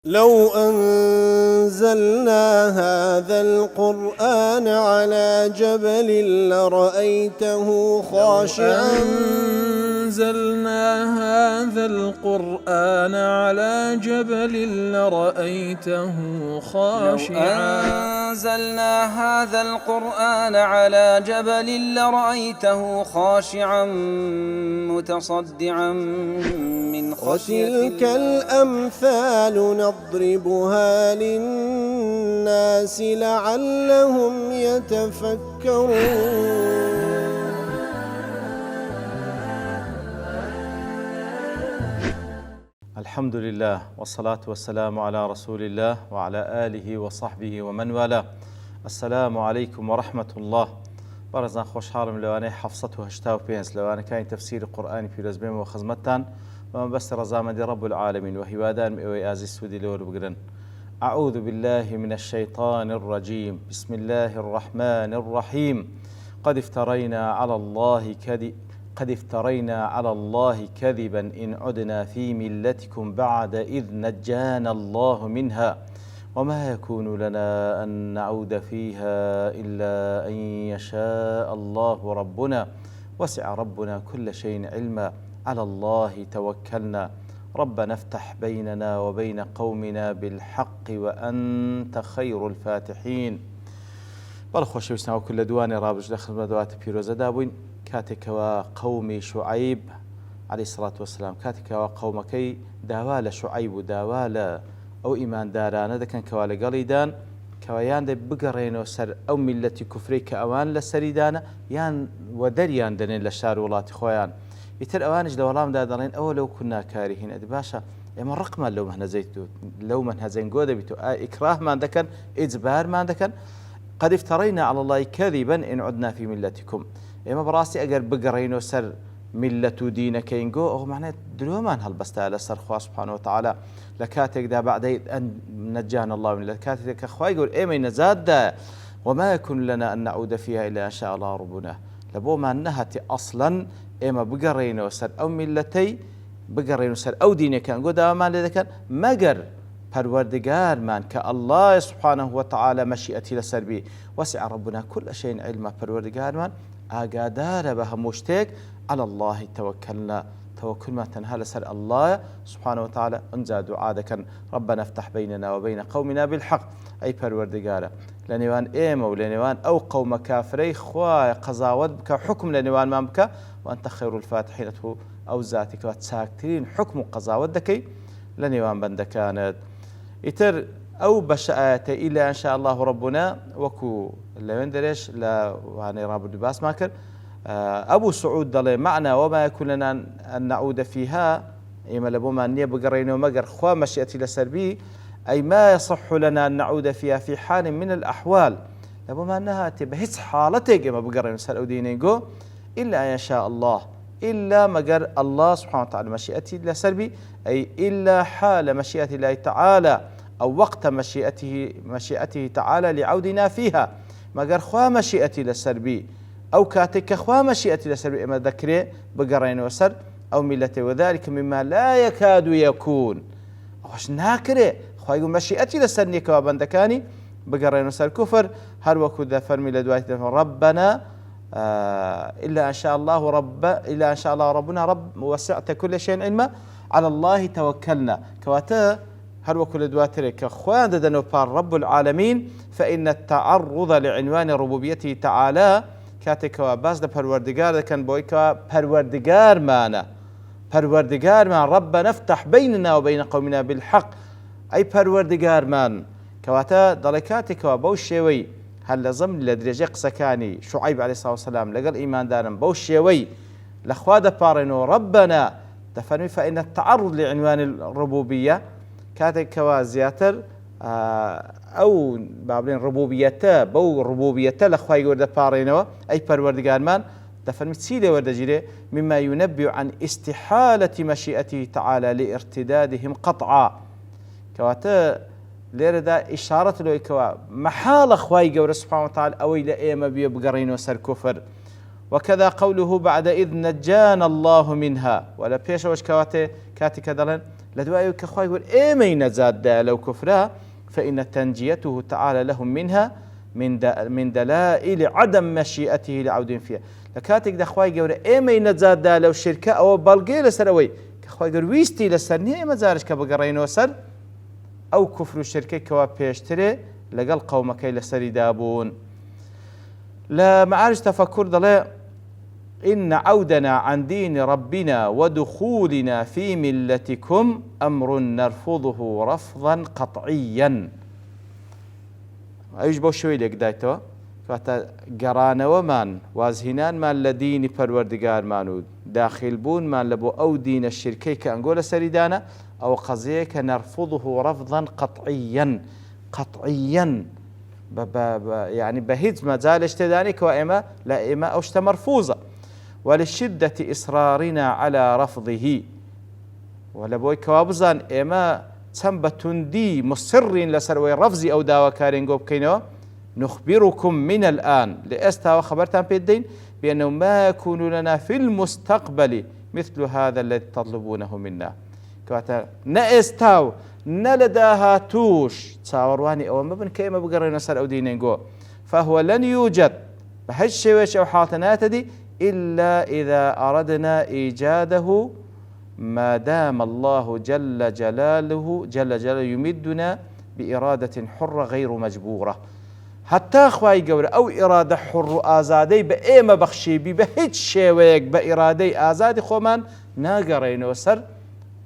لو أنزلنا هذا القرآن على جبل لرأيته خاشعا أنزلنا هذا القرآن على جبل لرأيته خاشعا أنزلنا هذا القرآن على جبل لرأيته خاشعا متصدعا من خشية وتلك الأمثال نضربها للناس لعلهم يتفكرون. الحمد لله والصلاة والسلام على رسول الله وعلى آله وصحبه ومن والاه. السلام عليكم ورحمة الله. برزان خوش حالم لواني حفصته هشتاو بينس لواني كاين تفسير القرآن في رزبين وخزمتان ومن بس رزامة رب العالمين وهوادان مئوي آزي السودي لور بقرن. أعوذ بالله من الشيطان الرجيم. بسم الله الرحمن الرحيم. قد افترينا على الله كذبا إن عدنا في ملتكم بعد إذ نجانا الله منها وما يكون لنا أن نعود فيها إلا أن يشاء الله ربنا وسع ربنا كل شيء علما على الله توكلنا ربنا افتح بيننا وبين قومنا بالحق وأنت خير الفاتحين. بلخوشي وسناو كل دواني رابج دخل دوات بيروزة دابوين كاتكوا قومي شعيب عليه الصلاة والسلام كاتكوا قومكي داوال شعيب وداوال أو إيمان داران هذا كان كوال قليدان كويان دي بقرينو سر أو ملتي كفري كأوان لسريدان يان ودريان دنين لشار ولاتي خويان يتر أوانج لولام دادرين أو لو كنا كارهين أدباشا إما رقما لو مهنا زيتو لو مهنا زين قودة بيتو إكراه ما عندكن إجبار ما عندكن قد افترينا على الله كذبا إن عدنا في ملتكم إما براسي أجر بقرينو سر ملة دينك ينجو أو معناه دلومان هالبستا على سر خواه سبحانه وتعالى لكاتك دا بعد أن نجانا الله من لكاتك أخوي يقول إيه من زاد وما يكون لنا أن نعود فيها إلا إن شاء الله ربنا لبو ما نهتي أصلا إما بقرينو سر أو ملتي بقرينو سر أو دينك ينجو دا ما لذكر مجر پروردگار من كالله سبحانه وتعالى مشيئتي لسربي وسع ربنا كل شيء علما پروردگار من آقادار بها مشتاق على الله توكلنا توكل ما تنهى لسر الله سبحانه وتعالى انزا دعاء ربنا افتح بيننا وبين قومنا بالحق أي پروردگار لنوان إيما ولنوان أو قوم كافري خواي قضاوت بك حكم لنوان ما بك وأنت خير الفاتحين أو ذاتك وتساكتين حكم قضاوت دكي لنوان بندكانت يتر أو بشأت إلا إن شاء الله ربنا وكو اللي مندرش لا يعني رابط باس ماكر أبو سعود ضل معنا وما يكون لنا أن نعود فيها إما لبوما أن يبقرين ومقر خوا مشيئتي لسربي أي ما يصح لنا أن نعود فيها في حال من الأحوال لبوما أنها تبهس حالتك إما بقرين سرعودينيقو إلا إن شاء الله إلا مقر الله سبحانه وتعالى مشيئتي لسربي أي إلا حال مشيئة الله تعالى أو وقت مشيئته تعالى لعودنا فيها مقر خوا مشيئتي لسربي أو كاتك خوا مشيئتي لسربي إما ذكري بقرين وسر أو ملته وذلك مما لا يكاد يكون وش ناكري خوا يقول مشيئتي لسرني كوابندكاني بقرين وسر كفر هل وكذا فرمي لدوائي ربنا إلا إن شاء الله ربنا رب وسعت كل شيء علما على الله توكلنا كواتا هل وكل دواتري كخوان ددنو بار رب العالمين فإن التعرض لعنوان ربوبيته تعالى كاتك وباز پروردگار كان بويكا پروردگار مانا رب نفتح بيننا وبين قومنا بالحق أي پروردگار مان كواتا دلكاتك وبوش شوي هل ضمن لدرجة قسكاني شعيب عليه الصلاة والسلام لقل إيمان دارم بوش شوي لأخواد بارنو ربنا تفرمي فإن التعرض لعنوان الربوبية كاتك وزياتر أو بابلين ربوبيته بو ربوبيته لأخواد ورد بارنو أي پروردگار مان تفرمي تسيلي ورد جيري مما ينبئ عن استحالة مشيئته تعالى لارتدادهم قطعا كواتا ليردا إشارة له كوا محال خواي جور سبحانه وتعالى أو إلى إيما بيبقرين وسر كفر وكذا قوله بعد إذ نجانا الله منها ولا بيش وش كواته كاتي كذلن لدواء كخوي يقول إيمين زاد لو كفرا فإن تنجيته تعالى لهم منها من دلائل عدم مشيئته لعود فيها لكاتك دخواي يقول إيمين زاد لو شركة أو بلقي لسروي كخوي يقول ويستي لسرني ما زارش كبقرين وسر أو كفر الشركة كوا بيشتري لقل قومك لسري دابون لا معارج تفكر ضلع إن عودنا عن دين ربنا ودخولنا في ملتكم أمر نرفضه رفضا قطعيا أيش بوشوي لك دايتو فاتا قرانا ومان وازهنان مان لدين پروردگار مانو داخل بون مان لبو أو دين الشركي كأنقول سريدانا أو قضيك نرفضه رفضا قطعيا قطعيا يعني بهيت ما زال اشتداني كوائمة لا إما أوشت مرفوظة ولشدة إصرارنا على رفضه ولبوي كوابزان إما تنبتندي مصرين لسروي رفضي أو داوا كارينغو بكينو نخبركم من الآن لأستا وخبرتان بيدين بأنه ما يكون لنا في المستقبل مثل هذا الذي تطلبونه منا كواتا نأستاو نلداها توش تصاورواني أو ما بن كيما بقرينا سر أو دينينغو فهو لن يوجد بهج شويش أو حالتنات دي إلا إذا أردنا إيجاده ما دام الله جل جلاله يمدنا بإرادة حرة غير مجبورة حتى أخوائي قولة أو إرادة حر آزادي بإيما بخشي بهج شويك بإرادة آزادي خومان ناقرين وسر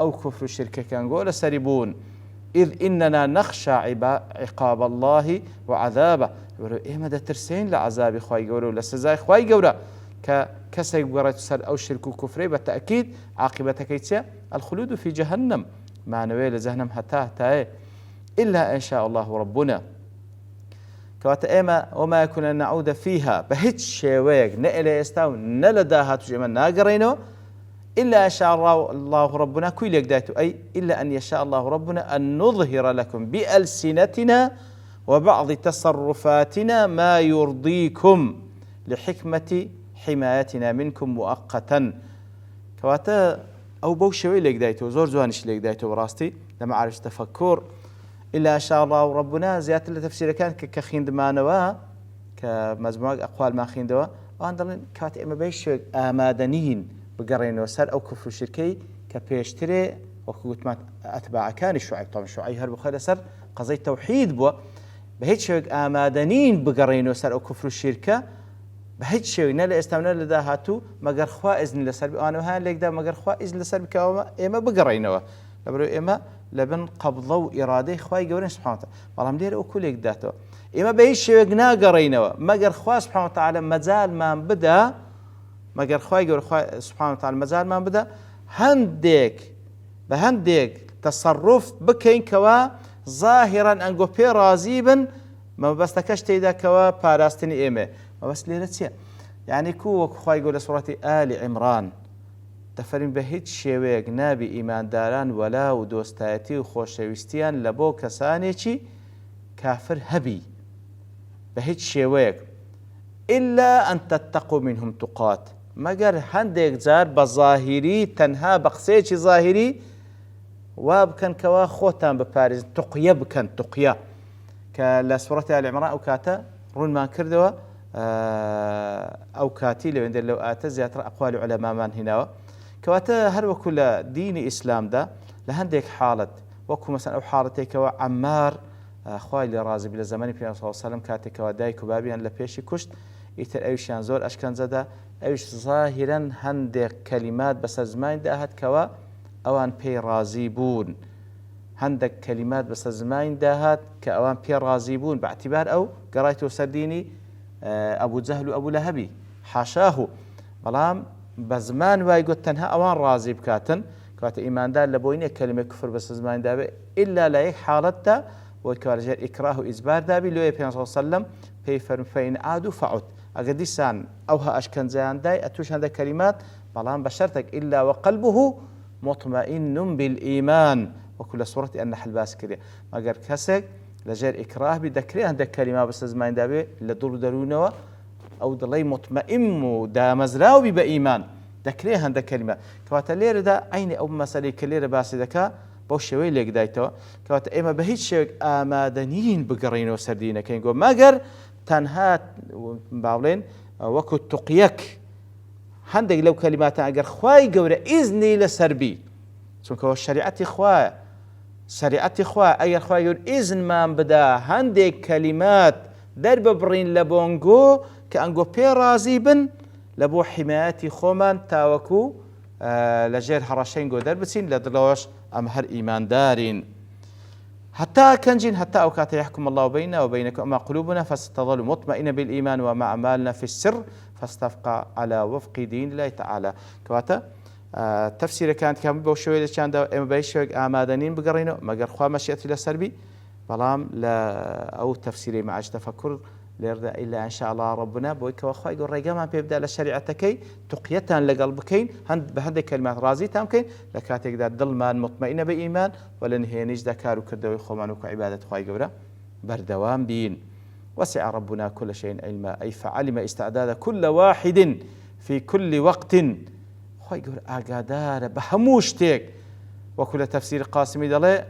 أو كفر الشركة كان قول سربون إذ إننا نخشى عقاب الله وعذابه يقولوا إيه مدى ترسين لعذاب خواهي قولوا لسزاي خواهي قولوا كسي قرأت سر أو شرك كفري بالتأكيد عاقبتك يتسيا الخلود في جهنم ما نويل جهنم حتى إلا إن شاء الله ربنا كوات إيما وما يكون نعود فيها بهج شويك نئل يستاو نلداها تجمع ناقرينو إلا أن شاء الله ربنا كل يقداته أي إلا أن يشاء الله ربنا أن نظهر لكم بألسنتنا وبعض تصرفاتنا ما يرضيكم لحكمة حمايتنا منكم مؤقتا كواتا أو بوشوي لقدايته زور زوانش لقدايته براستي لما عرفت تفكر إلا أن شاء الله ربنا زيادة التفسير كان كخين دمانوا كمجموعة أقوال ما خين دوا وعندنا كوات إما بيشوي آمادنين بقرين وسر أو كفر الشركي كبيشتري وكوت ما أتباع كان الشعيب طبعا الشعيب هرب خير سر قضية توحيد بوا بهيت شوي آمادنين بقرين وسر أو كفر الشركة بهيت شوي نلا استمنا لداهاتو مقر خوا إذن لسر وأنا هان ليك دا مقر خوا إذن لسر بكاوما إما بقرينوا لبرو إما لبن قبضوا إرادة خواي جورين سبحانه وتعالى والله مدير أكل يك داتو إما بهيت شوي جنا قرينوا مقر خوا سبحانه وتعالى مازال ما بدأ مگر خواهی گور خواهی سبحانه وتعالى مازال ما بدا هندێک تصرف بکەین کەوا ظاهرا ئەنگۆ پێ رازیبن مەبەستەکەش تێیدا کەوا پاراستنی ئێمە مەبەست لێرە چییە؟ یعنی کو وەکو خواهی گەورە لە سوڕەتی ئالی عیمران دەفەرمین بە هیچ شێوەیەک نابی ئیمانداران وەلا و دۆستایەتی و خۆشەویستیان لە بۆ کەسانێکی کافر هەبی بە هیچ شێوەیەک إلا أن تتقوا منهم تقات مگر هندێک جار بە ظاهری تەنها بە قسەیەکی ظاهری وا بکەن کەوا خۆتان بپارێزن تقیە بکەن تقیە کە لە سوڕەتی ئالی عیمران ئەو کاتە ڕوونمان کردەوە ئەو کاتی لەوێندە لەو ئاتە زیاتر ئەقوالی عولەمامان هێناوە کەواتە هەر وەکو لە دینی ئیسلامدا لە هەندێک حاڵەت وەکو مەسەن ئەو حاڵەتێکەوە عەمار خوای لێ ڕازی بێ لە زەمانی پێغەمبەر صلی الله علیه و سلم کاتێکەوە دایک و بابیان لە پێشی کوشت ئیتر ئەویشیان زۆر ئەشکەنجەدا ئەویش ظاهرەن هەندێک کەلیمات بەسەر زمانیدا هات کەوا ئەوان پێی ڕازی بوون هەندێک کەلیمات بەسەر زمانیدا هات کە ئەوان پێی ڕازی بوون باعتیبار ئەو گەڕایەوە سەر دینی ئەبوو جەهل و ئەبوو لەهەبی حاشاه بەڵام بە زمان وای گوت تەنها ئەوان ڕازی بکاتن کەواتە ئیماندار لە بۆی نییە کەلیمەی کوفر بەسەر زمانیدا بێ ئیلا لە یەک حاڵەتدا وكارجال إكراه وإجبار دابي لو يبي صلى الله عليه وسلم بيفرم فإن عادوا فعد أجد ديسان أوها أشكن زيان داي أتوش هذا كلمات بلان بشرتك إلا وقلبه مطمئن بالإيمان وكل سورة النحل باسكرية ما قال كسك لجال إكراه بذكري هذا كلمة بس زمان دابي لدور درونه أو ضلي مطمئن دا مزراوي بإيمان ذكري هذا كلمة كواتلير دا عيني أو مسألة كلير باسي ذكاء بۆ شێوەی لێکدایتەوە کەواتە ئێمە بە هیچ شێوێک ئامادە نین بگەڕینەوە سەر دینەکەین گۆ مەگەر تەنها باڵێن وەکو توقیەک هەندێک لەو کەلیماتە ئەگەر خوای گەورە ئیزنی لەسەر بی چونکەوە شریعەتی خوایە شریعەتی خوایە ئەگەر خوای گەورە ئیزنمان بدا هەندێک کەلیمات دەرببڕین لە بۆنگۆ کە ئەنگۆ پێ ڕازی بن لە بۆ حیمایەتی خۆمان تاوەکو لەژێر هەڕەشەنگۆ دەربچین لە دڵەوەش ئەم هەر ئیماندارین حتى كنجين حتى أوقات يحكم الله بيننا وبينكم أما قلوبنا فستظل مطمئنة بالإيمان وما أعمالنا في السر فاستبقى على وفق دين الله تعالى كواتا تفسير كانت كامل بوشوي لشان دا إما بيشوي آمادنين بقرينو ما قر خوا مشيئتي لسربي بلام لا أو تفسيري معاش تفكر ليرد إلا إن شاء الله ربنا بويك وأخوي يقول رجما بيبدأ لشريعتكي تقية لقلبكين هند بهذه كلمات رازي تامكين لكاتك ذا ظلمان مطمئنة بإيمان ولن هي نجد كارو كدوي خومانوك عبادة أخوي قبره بردوام بين وسع ربنا كل شيء علما أي فعلم استعداد كل واحد في كل وقت أخوي يقول أقدار بهموشتك وكل تفسير قاسمي دله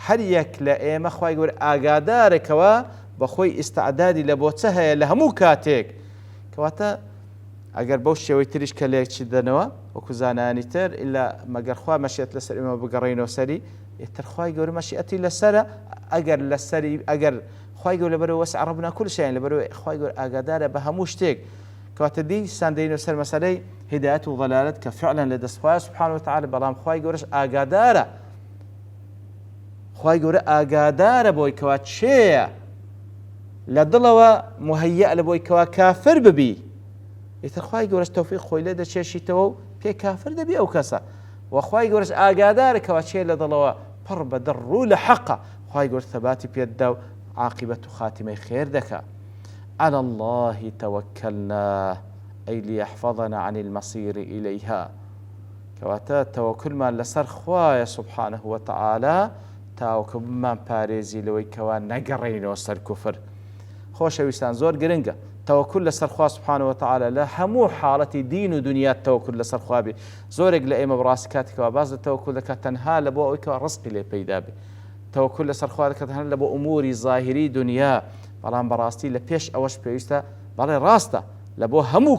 هريك لأيما أخوي يقول أقدار كوا بخوي استعدادي لبوتها لهمو كاتيك كواتا اگر بوش شوي تريش كليك شدنوا وكزاناني تر الا ما قر خوا مشيت لسر ما بقرينو سري يتر خوا يقول مشيتي لسر اگر لسري اگر خوا يقول لبرو وسع ربنا كل شيء لبرو خوا يقول اقدار بهموش تيك كواتا دي ساندينو سر مسالي هداية وضلالت كفعلا لدى سبحانه وتعالى بلام خوا يقولش اقدار خوا يقول اقدار بوي كوات شيء لدلوا مهيئ لبوي كوا كافر ببي يترخواي جورش توفيق خوي لدا شيء تو في كافر دبي او كسا وخواي جورش اقادار كوا شيء لدلوا بر بدر لحقه خواي جورش ثباتي بيدو عاقبه خاتمه خير دكا على الله توكلنا اي ليحفظنا عن المصير اليها كواتا توكل ما لسر خوايا سبحانه وتعالى تاوكل ما باريزي لوي كوا نقرين وسر كفر خۆشەویستان زۆر گرنگە تەوەکل لەسەر خوا سبحانه وتعالى لە هەموو حاڵەتی دین و دنیا تەوەکل لەسەر خوا بێ زۆرێک لە ئێمە بەڕاستی کاتێکەوە باز لە تەوەکل دەکات تەنها لە بۆ ئەوەی کەوا ڕزقی لێ پەیدا بێ تەوەکل لەسەر خوا دەکات تەنها لە بۆ ئوموری ظاهری دنیا بەڵام بەڕاستی لە پێش ئەوەش پێویستە بەڵێ ڕاستە لە بۆ هەموو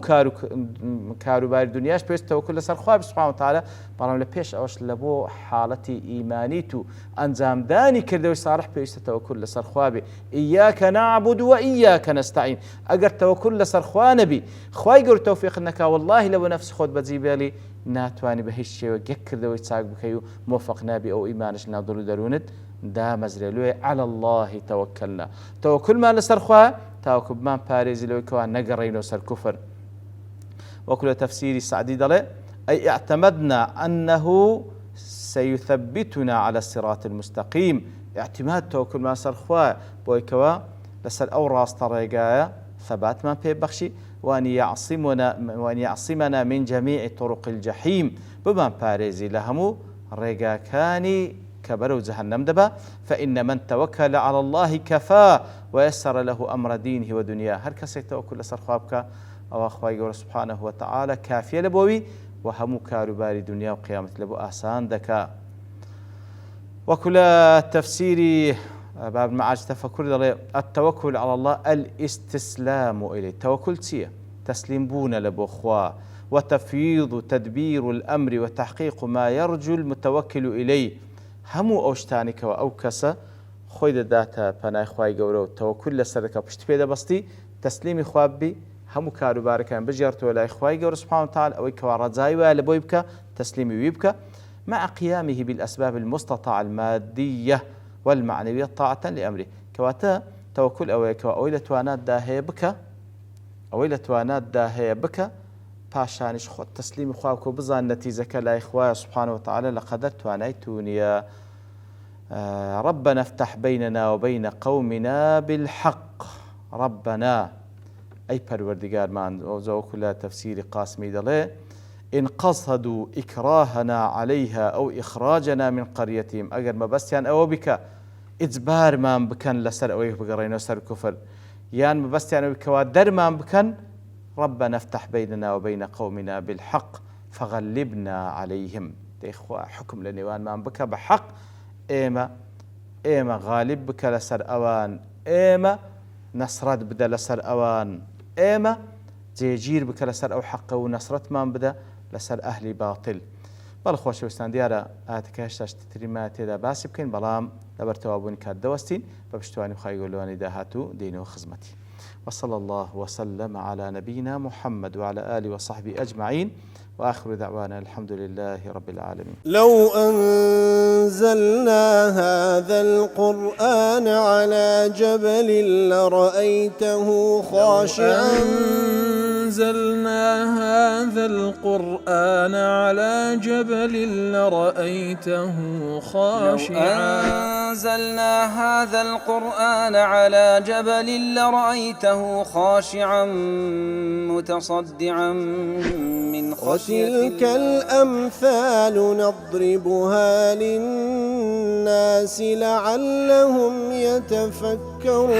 کاروباری دنیاش پێویست تەوەکل لەسەر خوا سبحانه وتعالى بەڵام لە پێش ئەوەش لە بۆ حاڵەتی ئیمانیت و ئەنجامدانی کردەوەی ساڵح پێویستە تەوەکل لەسەر خوا بێ ئیاکە نەعبود وئیاکە نەستەعین ئەگەر تەوەکل لەسەر خوا نەبی خوای گەورە تەوفیق نەکا واللهی لە بۆ نەفسی خۆت بەجێ بێڵی ناتوانی بە هیچ شێوە یەک کردەوەی چاک بکەی و مۆفەق نابی ئەو ئیمانش ناو دڵ و دەروونت دامەزرێ لێ على الله توكلنا توكلمان لەسەر خوا تاوەکو بمان پارێزی لەوەی کەوا نەگەڕێینەوە سەر کوفر وكل تفسير سعدي دله أي اعتمدنا أنه سيثبتنا على الصراط المستقيم اعتماد توكل ما سرخوا بويكوا لسر أو راس طريقايا ثبات ما بيبخشي وأن يعصمنا من جميع طرق الجحيم بما باريزي لهمو ريقا كاني كبروا جهنم دبا فإن من توكل على الله كفاه ويسر له أمر دينه ودنياه هل كسي توكل لسر خوابك أو أخوي سبحانه وتعالى كافية لبوي وهمو كاروباري دنيا وقيامة لبو آسان دكا وكل تفسيري باب معاج تفكر التوكل على الله الاستسلام إليه التوكل تيه تسليم بونا لبو أخوة وتفيض تدبير الأمر وتحقيق ما يرجو المتوكل إليه همو أوشتانك وأوكسة خويد داتا بناي خواي قولو توكل لسرك بشت بيدا بسطي تسليمي خوابي همو كاروباركان بجيرتو لا إخواي قول سبحانه وتعالى أو كوارزاي ولا بويبك تسليمي ويبك مع قيامه بالأسباب المستطاعة المادية والمعنوية طاعة لأمره كواتا توكل أويلة توانات داهية بك أويلة توانات داهية بك باشانش خود تسليمي خوابك وبزان نتيزك لا إخواي سبحانه وتعالى لقدر توانيتونيا ربنا افتح بيننا وبين قومنا بالحق ربنا أي پروردگار من وزو كل تفسير قاسمي دله إن قصدوا إكراهنا عليها أو إخراجنا من قريتهم أجر ما بس يعني أو بك إجبار ما بكن لسر أو بقرينا سر كفر يعني ما بس يعني بكوادر ما بكن ربنا افتح بيننا وبين قومنا بالحق فغلبنا عليهم دەیخوا حکم لە نێوانمان بکە بە حەق ئێمە غالب بکە لەسەر ئەوان ئێمە نەسرەت بدە لەسەر ئەوان ئێمە جێگیر بکە لەسەر ئەو حەقە و نەسرەتمان بدە لەسەر ئەهلی باتل. بەڵ خۆشەویستان دیارە ئاەتەکە هێشتا تریما تێدا باسی بکەین بەڵام لەبەر تەوابوونی کات دەوەستین بە پشتیوانی خی گەورەوانی داهاتوو دێنەوە خزمەتی. وصلى الله وسلم على نبينا محمد وعلى آله وصحبه أجمعين وآخر دعوانا الحمد لله رب العالمين. لو أنزلنا هذا القرآن على جبل لرأيته خاشعا أنزلنا هذا القرآن على جبل لرأيته خاشعا أنزلنا هذا القرآن على جبل لرأيته خاشعا متصدعا من خشية وتلك الأمثال نضربها للناس لعلهم يتفكرون